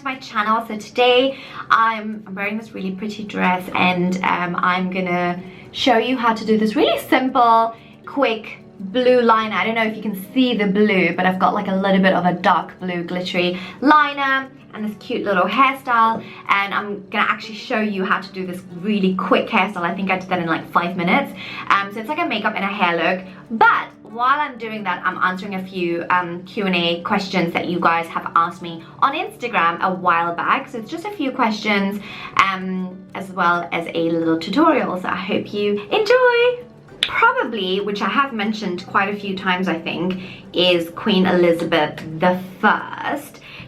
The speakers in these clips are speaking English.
to my channel. So today I'm wearing this really pretty dress, and I'm gonna show you how to do this really simple, quick blue liner. I don't know if you can see the blue, but I've got like a little bit of a dark blue glittery liner and this cute little hairstyle, and I'm gonna actually show you how to do this really quick hairstyle. I think I did that in like 5 minutes. So it's like a makeup and a hair look, but while I'm doing that, I'm answering a few Q&A questions that you guys have asked me on Instagram a while back. So it's just a few questions as well as a little tutorial, so I hope you enjoy. Probably, which I have mentioned quite a few times I think, is Queen Elizabeth I.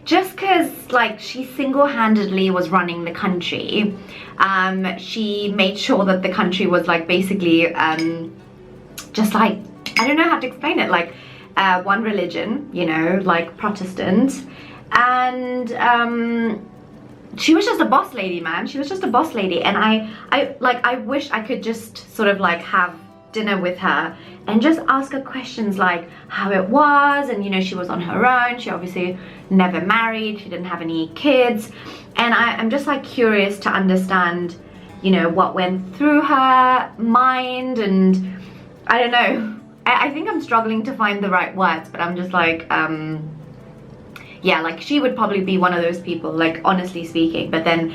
Just because like she single-handedly was running the country. She made sure that the country was like basically just like, I don't know how to explain it, like one religion, you know, like Protestant, and she was just a boss lady, man. She was just a boss lady, and I wish I could just sort of like have dinner with her and just ask her questions like how it was. And you know, she was on her own, she obviously never married, she didn't have any kids, and I'm just like curious to understand, you know, what went through her mind. And I don't know, I think I'm struggling to find the right words, but I'm just like yeah, like she would probably be one of those people, like honestly speaking. But then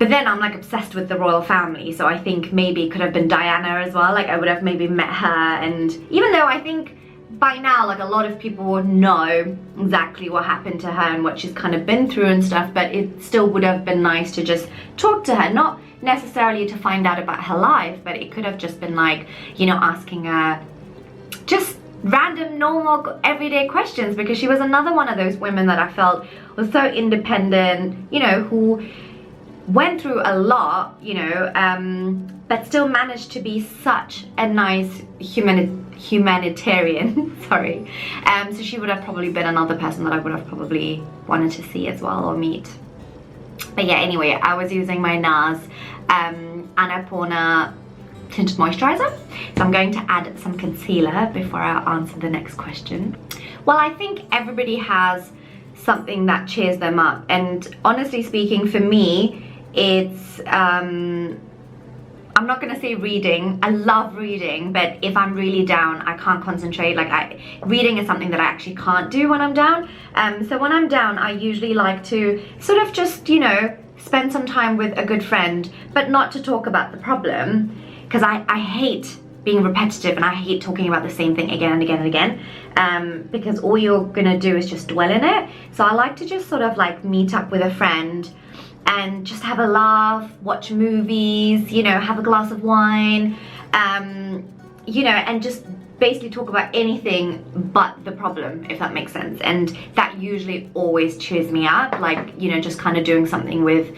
I'm like obsessed with the royal family, so I think maybe it could have been Diana as well. Like I would have maybe met her, and even though I think by now like a lot of people know exactly what happened to her and what she's kind of been through and stuff, but it still would have been nice to just talk to her, not necessarily to find out about her life, but it could have just been like, you know, asking her just random normal everyday questions, because she was another one of those women that I felt was so independent, you know, who went through a lot, you know, but still managed to be such a nice humanitarian. Sorry. So she would have probably been another person that I would have probably wanted to see as well or meet. But yeah, anyway, I was using my NARS Annapurna tinted moisturizer, so I'm going to add some concealer before I answer the next question. Well, I think everybody has something that cheers them up, and honestly speaking, for me, it's I'm not gonna say reading. I love reading, but if I'm really down, I can't concentrate. Like reading is something that I actually can't do when I'm down. So when I'm down, I usually like to sort of just, you know, spend some time with a good friend, but not to talk about the problem, because I hate being repetitive, and I hate talking about the same thing again and again and again, because all you're gonna do is just dwell in it. So I like to just sort of like meet up with a friend and just have a laugh, watch movies, you know, have a glass of wine, you know, and just basically talk about anything but the problem, if that makes sense. And that usually always cheers me up, like, you know, just kind of doing something with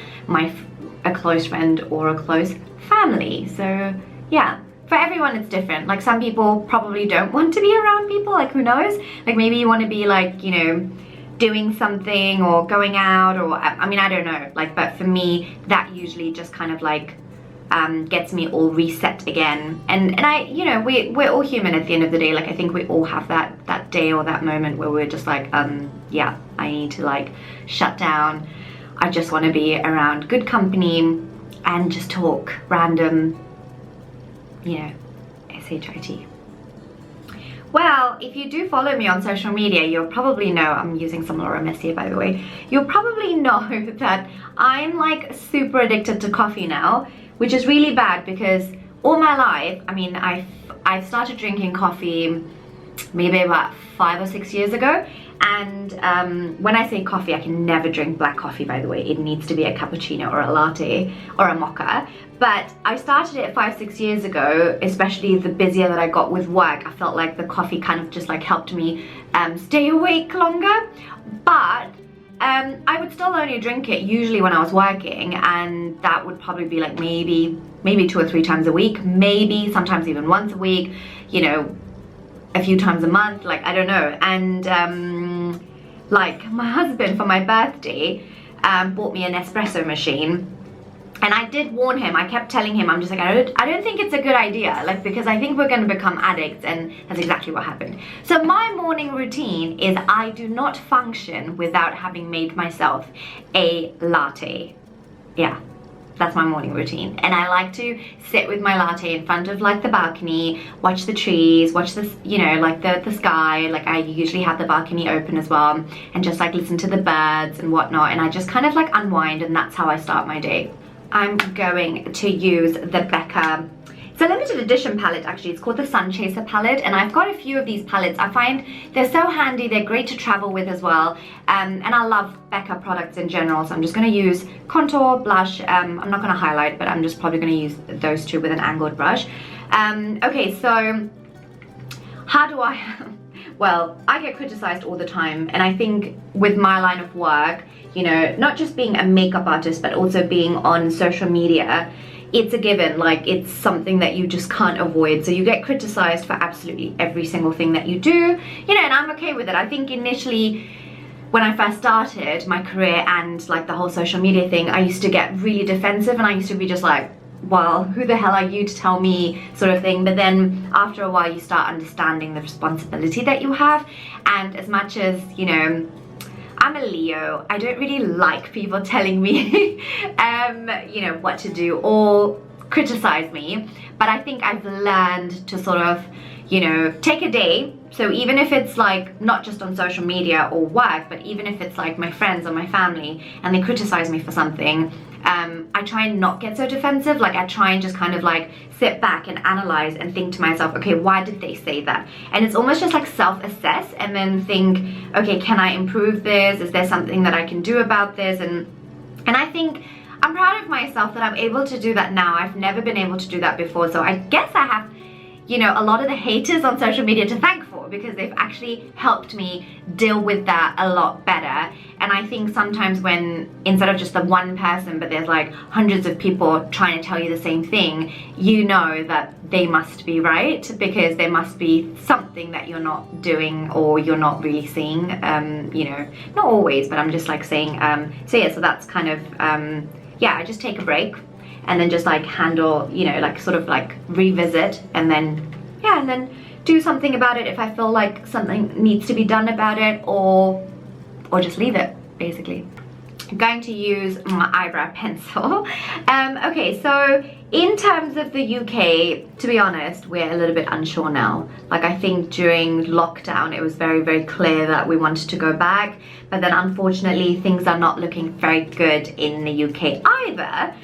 a close friend or a close family. So yeah, for everyone it's different. Like some people probably don't want to be around people, like who knows, like maybe you want to be like, you know, doing something or going out, or I mean, I don't know, like, but for me that usually just kind of like gets me all reset again. And I, you know, we're all human at the end of the day. Like I think we all have that day or that moment where we're just like yeah, I need to like shut down. I just want to be around good company and just talk random, you know, shit. Well, if you do follow me on social media, you'll probably know, I'm using some Laura Mercier by the way, you'll probably know that I'm like super addicted to coffee now, which is really bad because all my life, I mean, I've started drinking coffee maybe about 5 or 6 years ago, and when I say coffee, I can never drink black coffee, by the way. It needs to be a cappuccino or a latte or a mocha. But I started it 5-6 years ago, especially the busier that I got with work. I felt like the coffee kind of just like helped me stay awake longer. But I would still only drink it usually when I was working, and that would probably be like maybe 2 or 3 times a week, maybe sometimes even once a week, you know, a few times a month, like I don't know. And like my husband for my birthday bought me an espresso machine, And I did warn him. I kept telling him, I'm just like, I don't think it's a good idea, like, because I think we're going to become addicts, and that's exactly what happened. So my morning routine is I do not function without having made myself a latte. Yeah, that's my morning routine. And I like to sit with my latte in front of like the balcony, watch the trees, watch this, you know, like the sky. Like I usually have the balcony open as well, and just like listen to the birds and whatnot, and I just kind of like unwind, and that's how I start my day. I'm going to use the Becca, it's a limited edition palette actually, it's called the Sun Chaser palette, and I've got a few of these palettes. I find they're so handy, they're great to travel with as well, and I love Becca products in general, so I'm just going to use contour, blush, I'm not going to highlight, but I'm just probably going to use those two with an angled brush. Okay, so how do I, well, I get criticized all the time, and I think with my line of work, you know, not just being a makeup artist, but also being on social media, it's a given, like it's something that you just can't avoid. So you get criticized for absolutely every single thing that you do, you know, and I'm okay with it. I think initially when I first started my career and like the whole social media thing, I used to get really defensive, and I used to be just like, well, who the hell are you to tell me, sort of thing. But then after a while you start understanding the responsibility that you have, and as much as, you know, I'm a Leo, I don't really like people telling me you know, what to do or criticize me, but I think I've learned to sort of, you know, take a day. So even if it's like not just on social media or work, but even if it's like my friends or my family and they criticize me for something, I try and not get so defensive. Like I try and just kind of like sit back and analyze and think to myself, okay, why did they say that? And it's almost just like self-assess and then think, okay, can I improve this? Is there something that I can do about this? And I think I'm proud of myself that I'm able to do that now. I've never been able to do that before. So I guess I have, you know, a lot of the haters on social media to thank for, because they've actually helped me deal with that a lot better. And I think sometimes when, instead of just the one person, but there's like hundreds of people trying to tell you the same thing, you know that they must be right, because there must be something that you're not doing or you're not really seeing, you know, not always, but I'm just like saying, so yeah, so that's kind of, yeah, I just take a break and then just like handle, you know, like sort of like revisit, and then, yeah, and then do something about it if I feel like something needs to be done about it, or just leave it, basically. I'm going to use my eyebrow pencil. Okay, so in terms of the UK, to be honest, we're a little bit unsure now. Like I think during lockdown, it was very, very clear that we wanted to go back, but then unfortunately things are not looking very good in the UK either.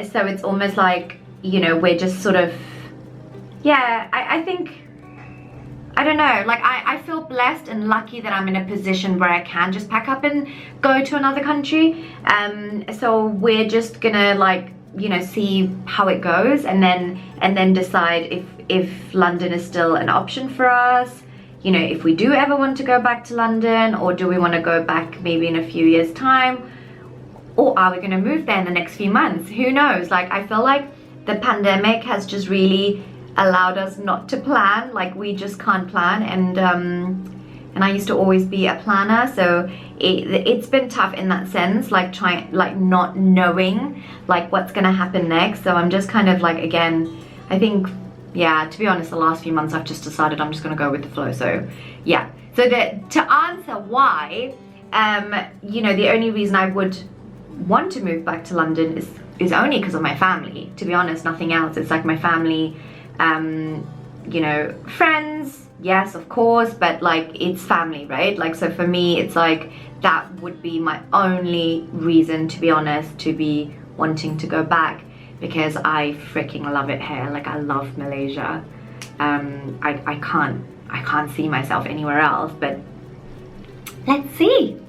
So it's almost like, you know, we're just sort of, yeah, I think, I don't know, like I feel blessed and lucky that I'm in a position where I can just pack up and go to another country. So we're just gonna like, you know, see how it goes, and then decide if London is still an option for us. You know, if we do ever want to go back to London, or do we want to go back maybe in a few years' time? Or are we going to move there in the next few months? Who knows? Like, I feel like the pandemic has just really allowed us not to plan. Like, we just can't plan. And I used to always be a planner, so it's been tough in that sense, like not knowing like what's going to happen next. So I'm just kind of like, again, I think, yeah, to be honest, the last few months I've just decided I'm just going to go with the flow. So yeah, so to answer why, you know, the only reason I would want to move back to London is only because of my family, to be honest, nothing else. It's like my family, you know, friends, yes, of course, but like it's family, right? Like, so for me, it's like that would be my only reason, to be honest, to be wanting to go back, because I freaking love it here. Like, I love Malaysia. I can't see myself anywhere else, but let's see.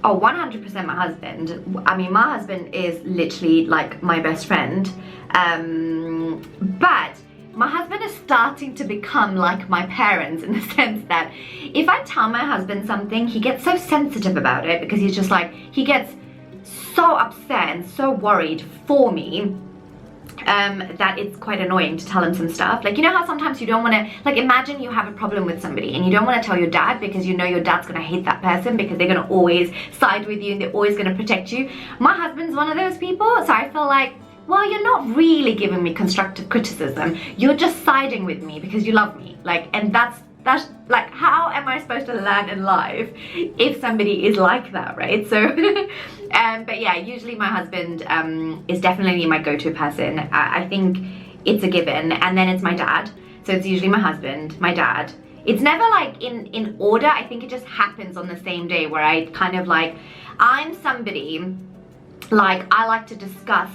Oh, 100% my husband. I mean, my husband is literally like my best friend. But my husband is starting to become like my parents, in the sense that if I tell my husband something, he gets so sensitive about it, because he's just like, he gets so upset and so worried for me. that it's quite annoying to tell him some stuff. Like, you know how sometimes you don't want to, like, imagine you have a problem with somebody and you don't want to tell your dad because you know your dad's going to hate that person because they're going to always side with you and they're always going to protect you. My husband's one of those people, so I feel like, well, you're not really giving me constructive criticism. You're just siding with me because you love me. Like, and that's like, how am I supposed to learn in life if somebody is like that, right? So, but yeah, usually my husband is definitely my go-to person. I think it's a given. And then it's my dad. So it's usually my husband, my dad. It's never like in order. I think it just happens on the same day where I kind of like, I'm somebody, like, I like to discuss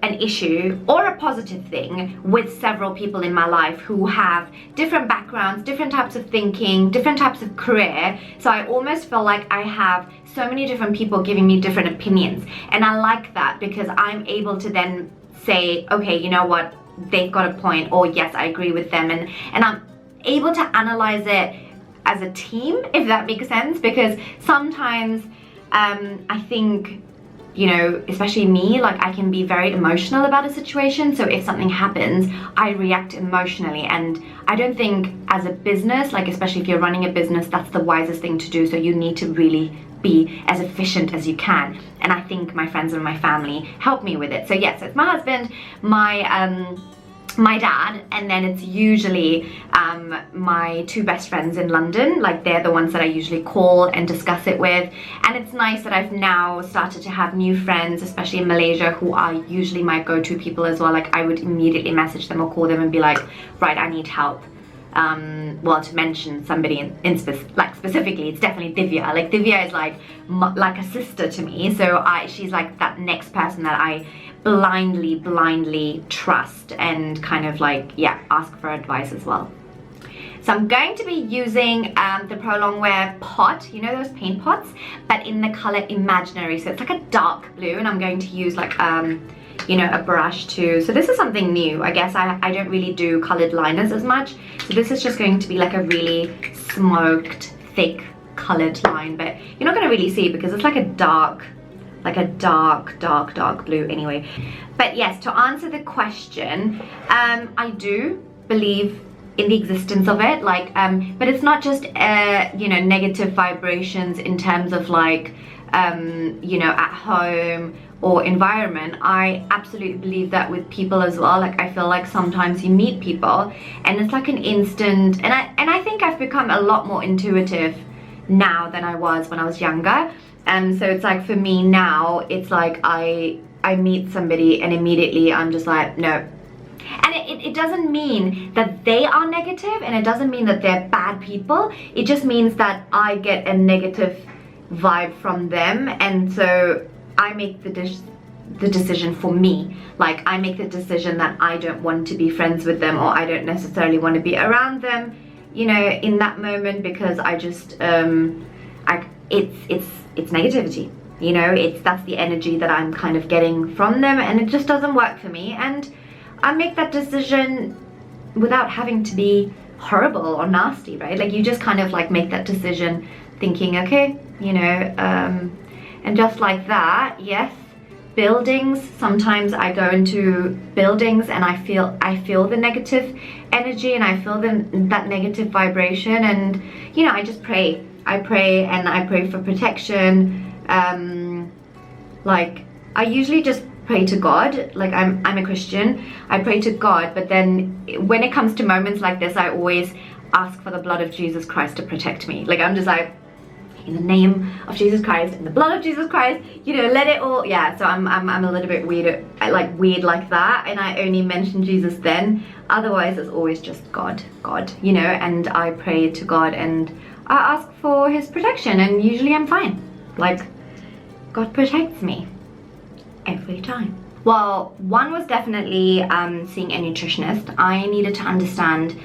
an issue or a positive thing with several people in my life who have different backgrounds, different types of thinking, different types of career. So I almost feel like I have so many different people giving me different opinions, and I like that because I'm able to then say, okay, you know what, they've got a point, or yes, I agree with them, and I'm able to analyze it as a team, if that makes sense. Because sometimes I think, you know, especially me, like, I can be very emotional about a situation. So if something happens, I react emotionally, and I don't think as a business, like, especially if you're running a business, that's the wisest thing to do. So you need to really be as efficient as you can, and I think my friends and my family help me with it. So yes, it's my husband, my dad, and then it's usually my two best friends in London. Like, they're the ones that I usually call and discuss it with. And it's nice that I've now started to have new friends, especially in Malaysia, who are usually my go-to people as well. Like, I would immediately message them or call them and be like, right, I need help. Well, to mention somebody specifically, it's definitely Vithya. Like, Vithya is like a sister to me. So she's like that next person that I blindly trust and kind of like, yeah, ask for advice as well. So I'm going to be using the Prolong Wear pot, you know those paint pots, but in the color Imaginary. So it's like a dark blue, and I'm going to use like you know, a brush too. So this is something new. I guess I don't really do colored liners as much. So this is just going to be like a really smoked, thick colored line, but you're not going to really see because it's like a dark blue anyway. But yes, to answer the question, I do believe in the existence of it, like, but it's not just you know, negative vibrations in terms of like you know, at home or environment. I absolutely believe that with people as well. Like, I feel like sometimes you meet people and it's like an instant, and I think I've become a lot more intuitive now than I was when I was younger. And so it's like, for me now, it's like I meet somebody and immediately I'm just like, no. And it doesn't mean that they are negative, and it doesn't mean that they're bad people. It just means that I get a negative vibe from them, and so I make the decision for me. Like, I make the decision that I don't want to be friends with them, or I don't necessarily want to be around them, you know, in that moment, because I just it's negativity, you know, that's the energy that I'm kind of getting from them, and it just doesn't work for me. And I make that decision without having to be horrible or nasty, right? Like, you just kind of like make that decision thinking, okay, you know, and just like that. Yes, buildings, sometimes I go into buildings and I feel the negative energy, and I feel that negative vibration, and you know, I just pray. I pray, and I pray for protection. Like, I usually just pray to God. Like, I'm a Christian, I pray to God, but then when it comes to moments like this, I always ask for the blood of Jesus Christ to protect me. Like, I'm just like, in the name of Jesus Christ, in the blood of Jesus Christ, you know, let it all, yeah. So I'm a little bit weird like that, and I only mention Jesus then. Otherwise, it's always just God, you know, and I pray to God and I ask for his protection, and usually I'm fine. Like, God protects me every time. Well, one was definitely seeing a nutritionist. I needed to understand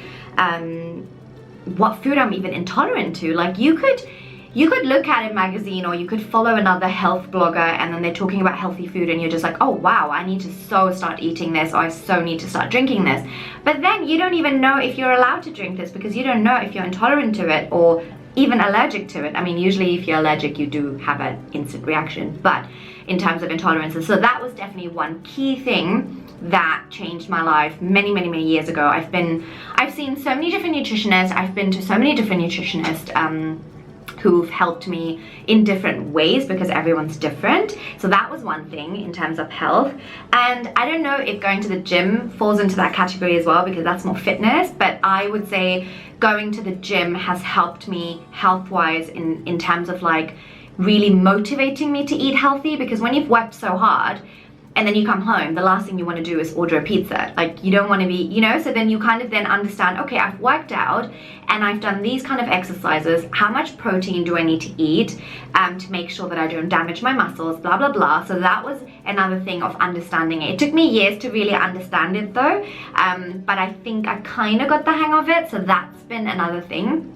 what food I'm even intolerant to. Like, you could look at a magazine, or you could follow another health blogger, and then they're talking about healthy food, and you're just like, oh wow, I need to start eating this, or I so need to start drinking this. But then you don't even know if you're allowed to drink this, because you don't know if you're intolerant to it or even allergic to it. I mean, usually if you're allergic, you do have an instant reaction, but in terms of intolerances. So that was definitely one key thing that changed my life many years ago. I've seen so many different nutritionists. I've been to so many different nutritionists who've helped me in different ways because everyone's different. So that was one thing in terms of health. And I don't know if going to the gym falls into that category as well, because that's more fitness, but I would say going to the gym has helped me health-wise in terms of like really motivating me to eat healthy, because when you've worked so hard and then you come home, the last thing you want to do is order a pizza. Like, you don't want to be, you know, so then you kind of then understand, okay, I've worked out and I've done these kind of exercises. How much protein do I need to eat to make sure that I don't damage my muscles, blah, blah, blah. So that was another thing of understanding it. It took me years to really understand it though, but I think I kind of got the hang of it. So that's been another thing.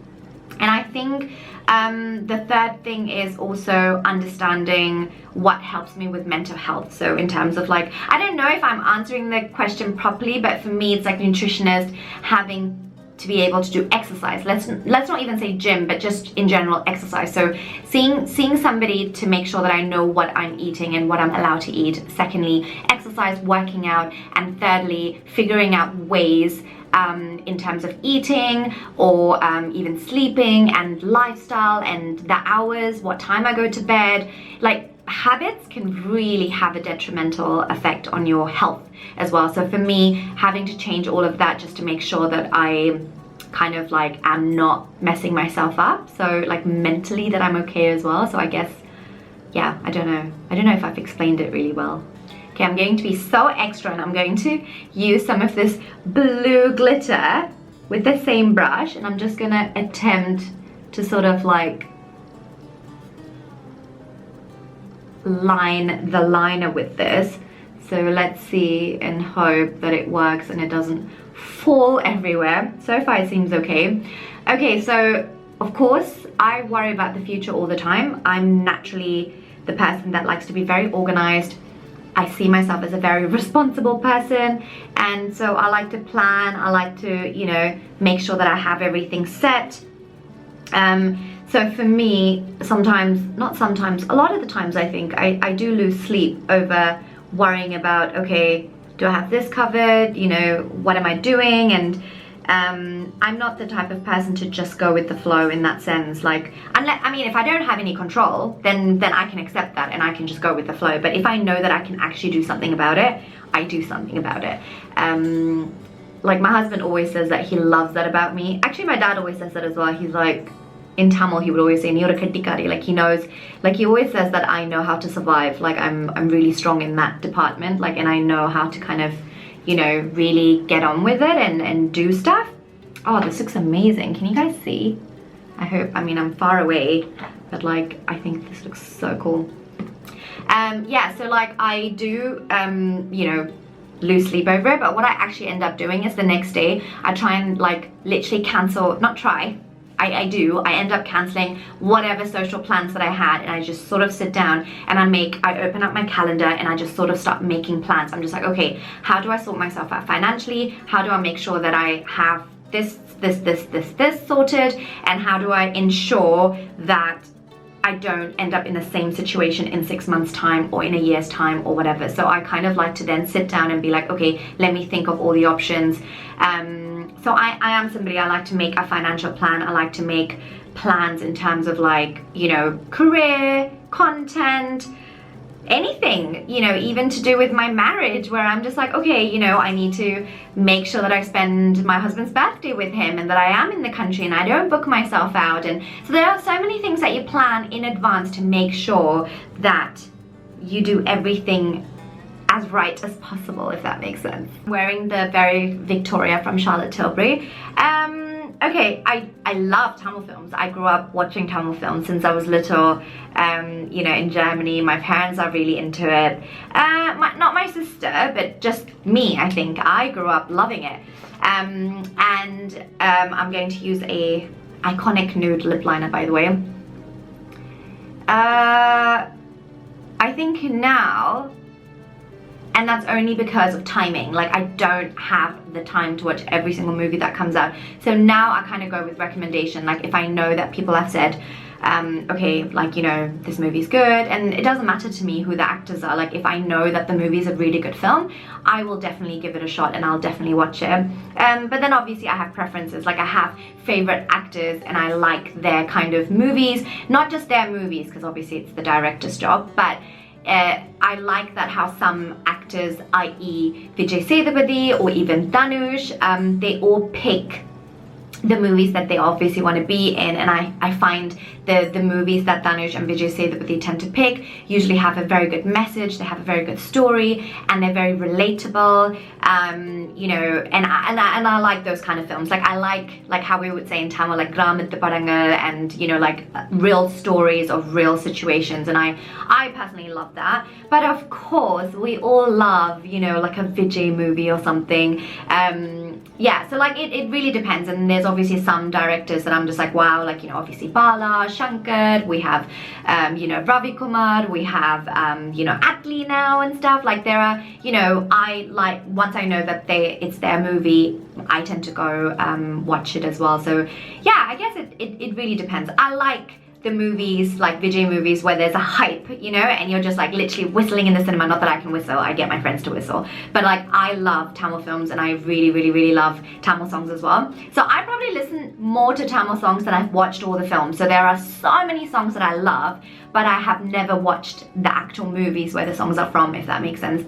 And I think the third thing is also understanding what helps me with mental health. So in terms of like, I don't know if I'm answering the question properly, but for me, it's like nutritionist having to be able to do exercise. Let's not even say gym, but just in general exercise. So seeing somebody to make sure that I know what I'm eating and what I'm allowed to eat. Secondly, exercise, working out, and thirdly, figuring out ways in terms of eating or even sleeping and lifestyle and the hours, what time I go to bed. Like, habits can really have a detrimental effect on your health as well. So for me, having to change all of that just to make sure that I kind of like am not messing myself up, so like mentally that I'm okay as well. So I guess, yeah, I don't know if I've explained it really well. Okay, I'm going to be so extra and I'm going to use some of this blue glitter with the same brush, and I'm just gonna attempt to sort of like line the liner with this. So let's see and hope that it works and it doesn't fall everywhere. So far it seems okay. Okay, so of course I worry about the future all the time. I'm naturally the person that likes to be very organized. I see myself as a very responsible person, and so I like to plan. I like to, you know, make sure that I have everything set. So for me, sometimes, not sometimes, a lot of the times I think I do lose sleep over worrying about, okay, do I have this covered? You know, what am I doing? And I'm not the type of person to just go with the flow in that sense. Like, unless, I mean, if I don't have any control, then I can accept that and I can just go with the flow. But if I know that I can actually do something about it, I do something about it. Like my husband always says that he loves that about me. Actually, my dad always says that as well. He's like, in Tamil, he would always say, "Youre kattikari." Like, he knows, like he always says that I know how to survive. Like I'm really strong in that department. Like, and I know how to kind of, you know, really get on with it and do stuff. Oh, this looks amazing. Can you guys see? I hope, I mean, I'm far away, but like, I think this looks so cool. Yeah, so like I do, you know, lose sleep over it, but what I actually end up doing is the next day, I try and like literally cancel, not try, I do. I end up cancelling whatever social plans that I had, and I just sort of sit down and I open up my calendar and I just sort of start making plans. I'm just like, okay, how do I sort myself out financially? How do I make sure that I have this sorted? And how do I ensure that I don't end up in the same situation in 6 months time or in a year's time or whatever? So I kind of like to then sit down and be like, okay, let me think of all the options. So I am somebody, I like to make a financial plan. I like to make plans in terms of like, you know, career, content, anything, you know, even to do with my marriage, where I'm just like, okay, you know, I need to make sure that I spend my husband's birthday with him and that I am in the country and I don't book myself out. And so there are so many things that you plan in advance to make sure that you do everything as right as possible, if that makes sense. Wearing the very Victoria from Charlotte Tilbury. Okay, I love Tamil films. I grew up watching Tamil films since I was little, you know, in Germany. My parents are really into it. Not my sister, but just me, I think. I grew up loving it. And I'm going to use a iconic nude lip liner, by the way. I think now, and that's only because of timing. Like, I don't have the time to watch every single movie that comes out. So now I kind of go with recommendation. Like, if I know that people have said, okay, like, you know, this movie's good, and it doesn't matter to me who the actors are. Like, if I know that the movie's a really good film, I will definitely give it a shot and I'll definitely watch it. But then obviously I have preferences. Like, I have favorite actors and I like their kind of movies, not just their movies, because obviously it's the director's job, but I like that how some actors, i.e. Vijay Sethupathi or even Dhanush, they all pick the movies that they obviously want to be in, and I find the movies that Dhanush and Vijay Sethupathi tend to pick usually have a very good message, they have a very good story, and they're very relatable, you know, and I like those kind of films. Like, I like how we would say in Tamil, like Gramathu Padangal, and, you know, like real stories of real situations, and I personally love that. But of course we all love, you know, like a Vijay movie or something. Yeah, so like it really depends, and there's obviously some directors that I'm just like, wow, like, you know, obviously Bala, Shankar, we have you know, Ravi Kumar, we have you know, Atli now and stuff. Like, there are, you know, I like, once I know that it's their movie, I tend to go watch it as well. So yeah, I guess it really depends. I like the movies, like Vijay movies, where there's a hype, you know, and you're just like literally whistling in the cinema. Not that I can whistle, I get my friends to whistle, but like, I love Tamil films, and I really love Tamil songs as well. So I probably listen more to Tamil songs than I've watched all the films. So there are so many songs that I love, but I have never watched the actual movies where the songs are from, if that makes sense.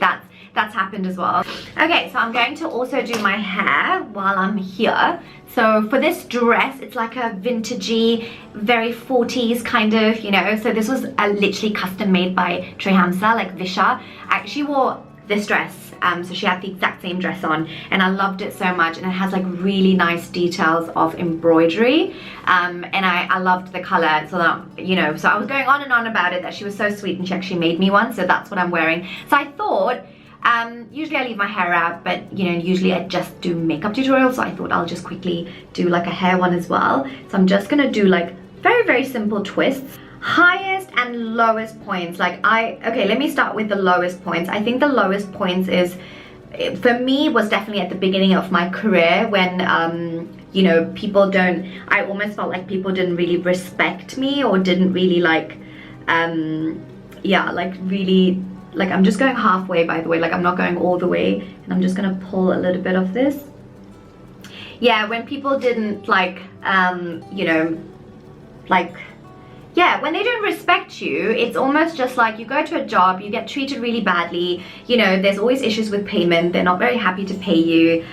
That's happened as well. Okay, so I'm going to also do my hair while I'm here. So for this dress, it's like a vintagey, very 40s kind of, you know. So this was literally custom made by Trihamsa, like Vishal. She wore this dress, so she had the exact same dress on, and I loved it so much. And it has like really nice details of embroidery, and I loved the color. So that, you know, so I was going on and on about it, that she was so sweet, and she actually made me one. So that's what I'm wearing. So I thought, usually I leave my hair out, but, you know, usually I just do makeup tutorials, so I thought I'll just quickly do like a hair one as well. So I'm just gonna do like very simple twists. Highest and lowest points. Like, okay, let me start with the lowest points. I think the lowest points is, for me, was definitely at the beginning of my career, when you know, I almost felt like people didn't really respect me, or didn't really like yeah, like really, like, I'm just going halfway, by the way, like I'm not going all the way, and I'm just gonna pull a little bit of this. Yeah, when people didn't like you know, like, yeah, when they don't respect you, it's almost just like you go to a job, you get treated really badly, you know, there's always issues with payment, they're not very happy to pay you,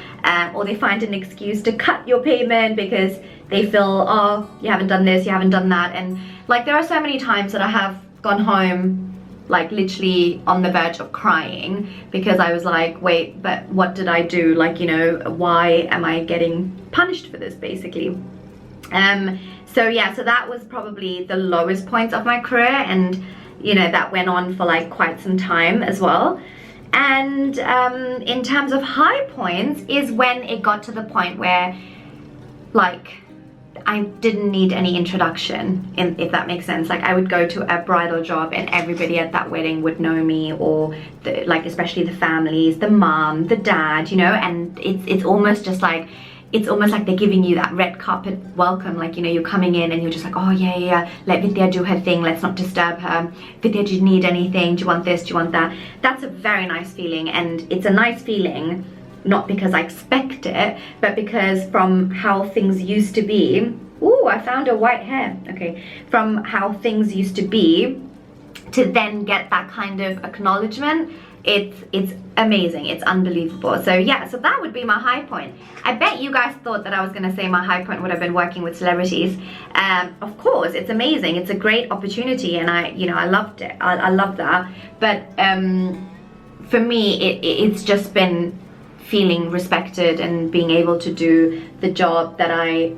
or they find an excuse to cut your payment because they feel, oh, you haven't done this, you haven't done that. And like, there are so many times that I have gone home like literally on the verge of crying, because I was like, wait, but what did I do? Like, you know, why am I getting punished for this, basically? So yeah, so that was probably the lowest points of my career, and, you know, that went on for like quite some time as well. And in terms of high points is when it got to the point where, like, I didn't need any introduction, if that makes sense. Like, I would go to a bridal job and everybody at that wedding would know me, or like, especially the families, the mom, the dad, you know, and it's almost just like, it's almost like they're giving you that red carpet welcome. Like, you know, you're coming in and you're just like, oh yeah, let Vithya do her thing, let's not disturb her. Vithya, do you need anything? Do you want this? Do you want that? That's a very nice feeling, and it's a nice feeling not because I expect it, but because from how things used to be. Ooh, I found a white hair. Okay, from how things used to be to then get that kind of acknowledgement, it's amazing, it's unbelievable. So yeah, so that would be my high point. I bet you guys thought that I was gonna say my high point would have been working with celebrities. Of course, it's amazing, it's a great opportunity, and I loved it. I love that. But for me, it's just been feeling respected and being able to do the job that I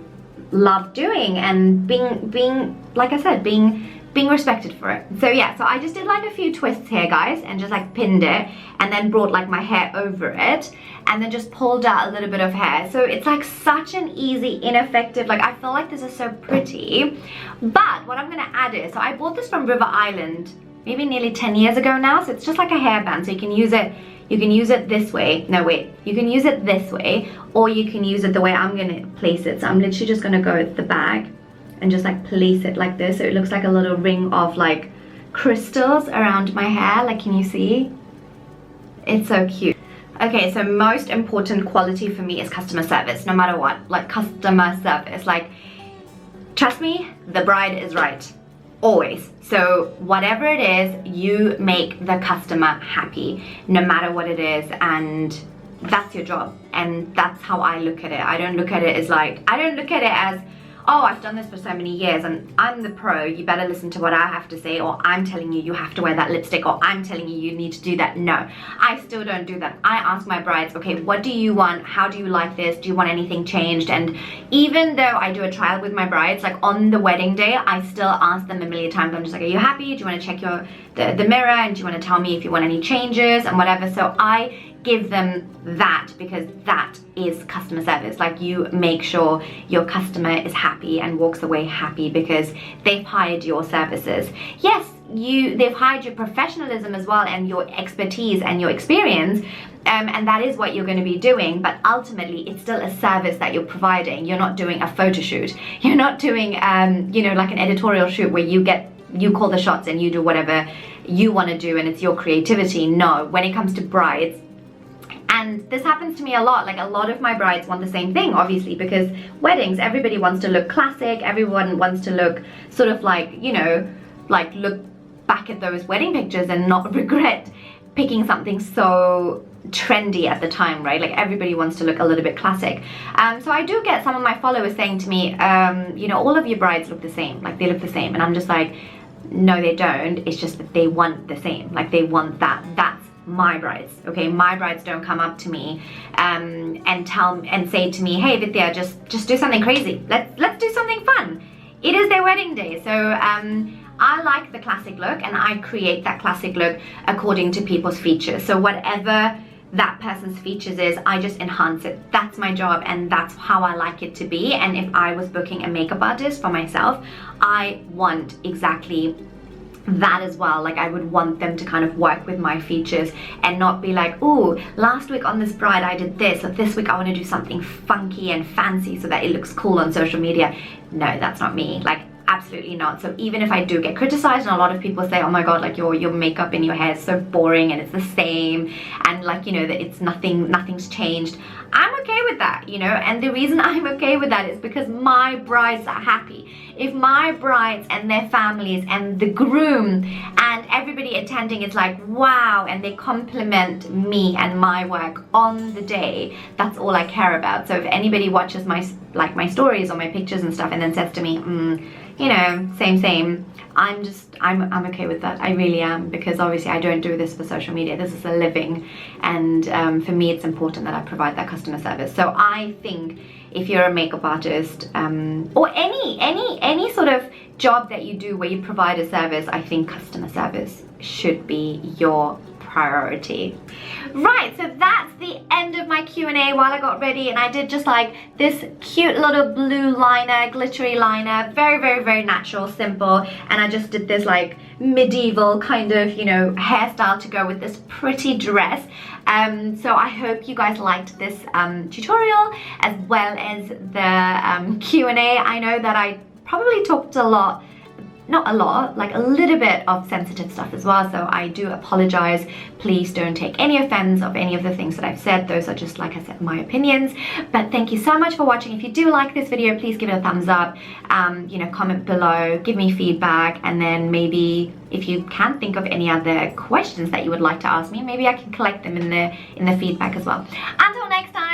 love doing, and being like I said, being respected for it. So yeah, so I just did like a few twists here, guys, and just like pinned it, and then brought like my hair over it, and then just pulled out a little bit of hair. So it's like such an easy, ineffective, like, I feel like this is so pretty. But what I'm gonna add is, so I bought this from River Island maybe nearly 10 years ago now. So it's just like a hairband, so you can use it this way. No, wait, you can use it this way, or you can use it the way I'm gonna place it. So I'm literally just gonna go at the back and just like place it like this so it looks like a little ring of like crystals around my hair. Like, can you see? It's so cute. Okay, so most important quality for me is customer service, no matter what. Like, customer service, like, trust me, the bride is right, always. So whatever it is, you make the customer happy, no matter what it is, and that's your job. And that's how I look at it. I don't look at it as like, I don't look at it as, oh, I've done this for so many years and I'm the pro, you better listen to what I have to say, or I'm telling you you have to wear that lipstick, or I'm telling you you need to do that. No, I still don't do that. I ask my brides, okay, what do you want? How do you like this? Do you want anything changed? And even though I do a trial with my brides, like on the wedding day, I still ask them a million times. I'm just like, are you happy? Do you want to check the mirror? And do you want to tell me if you want any changes and whatever? So I give them that, because that is customer service. Like, you make sure your customer is happy and walks away happy because they've hired your services. Yes, they've hired your professionalism as well, and your expertise and your experience, and that is what you're going to be doing, but ultimately it's still a service that you're providing. You're not doing a photo shoot, you're not doing you know, like an editorial shoot where you call the shots and you do whatever you want to do and it's your creativity. No, when it comes to brides, and this happens to me a lot, like a lot of my brides want the same thing, obviously, because weddings, everybody wants to look classic, everyone wants to look sort of like, you know, like look back at those wedding pictures and not regret picking something so trendy at the time, right? Like, everybody wants to look a little bit classic. So I do get some of my followers saying to me, you know, all of your brides look the same, like they look the same. And I'm just like, no, they don't. It's just that they want the same, like they want that. That's my brides, okay? My brides don't come up to me and say to me, hey Vithya, just do something crazy, let's do something fun. It is their wedding day. So I like the classic look, and I create that classic look according to people's features. So whatever that person's features is, I just enhance it. That's my job, and that's how I like it to be. And if I was booking a makeup artist for myself, I want exactly that as well. Like, I would want them to kind of work with my features and not be like, oh, last week on this bride I did this, or this week I want to do something funky and fancy so that it looks cool on social media. No, that's not me. Like, absolutely not. So even if I do get criticized, and a lot of people say, oh my god, like your makeup and your hair is so boring and it's the same, and like, you know, that it's nothing's changed, I'm okay with that, you know. And the reason I'm okay with that is because my brides are happy. If my brides and their families and the groom and everybody attending is like, wow, and they compliment me and my work on the day, that's all I care about. So if anybody watches my stories or my pictures and stuff and then says to me, you know, same, I'm okay with that. I really am, because obviously I don't do this for social media. This is a living, and for me it's important that I provide that customer service. So I think if you're a makeup artist, or any sort of job that you do where you provide a service, I think customer service should be your priority. Right, so that's the end of my Q&A while I got ready, and I did just like this cute little blue liner, glittery liner, very natural, simple, and I just did this like medieval kind of, you know, hairstyle to go with this pretty dress. So I hope you guys liked this tutorial as well as the Q&A. I know that I probably talked a lot, not a lot, like a little bit of sensitive stuff as well, so I do apologize. Please don't take any offense of any of the things that I've said. Those are just, like I said, my opinions. But thank you so much for watching. If you do like this video, please give it a thumbs up, you know, comment below, give me feedback, and then maybe if you can think of any other questions that you would like to ask me, maybe I can collect them in the feedback as well. Until next time.